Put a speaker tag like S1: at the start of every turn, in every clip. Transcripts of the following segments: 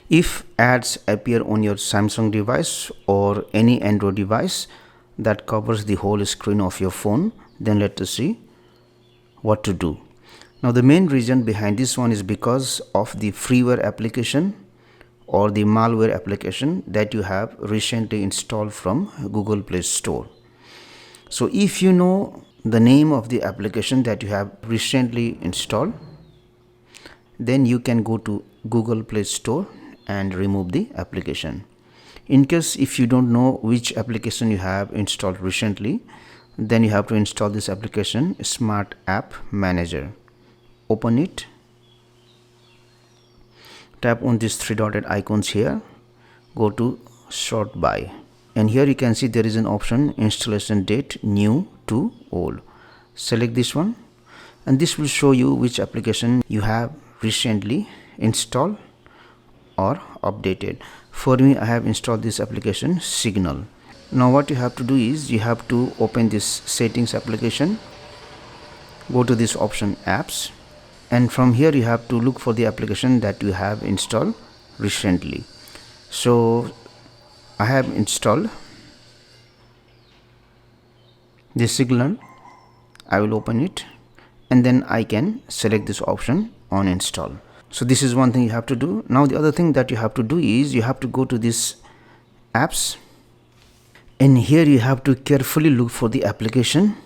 S1: If ads appear on your Samsung device or any Android device that covers the whole screen of your phone, then let us see what to do. Now the main reason behind this one is because of the freeware application or the malware application that you have recently installed from Google Play Store. So if you know the name of the application that you have recently installed, then you can go to Google Play Store and remove the application. In case if you don't know which application you have installed recently, then you have to install this application, Smart App Manager. Open it, tap on these three dotted icons here, go to sort by, and here you can see there is an option installation date new to old. Select this one and this will show you which application you have recently installed or updated. For me, I have installed this application Signal. Now what you have to do is you have to open this settings application, go to this option apps, and from here you have to look for the application that you have installed recently. So I have installed this Signal. I will open it and then I can select this option on install. So this is one thing you have to do. Now the other thing that you have to do is you have to go to this apps, and here you have to carefully look for the application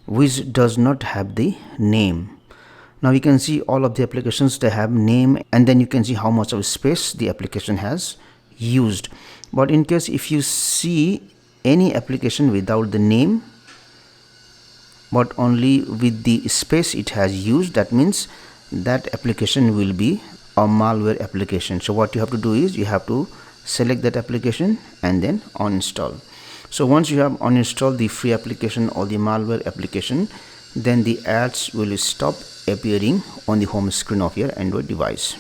S1: which does not have the name. Now you can see all of the applications, they have name, and then you can see how much of space the application has used. But in case if you see any application without the name but only with the space it has used, that means that application will be a malware application. So what you have to do is you have to select that application and then uninstall. So once you have uninstalled the free application or the malware application, then the ads will stop appearing on the home screen of your Android device.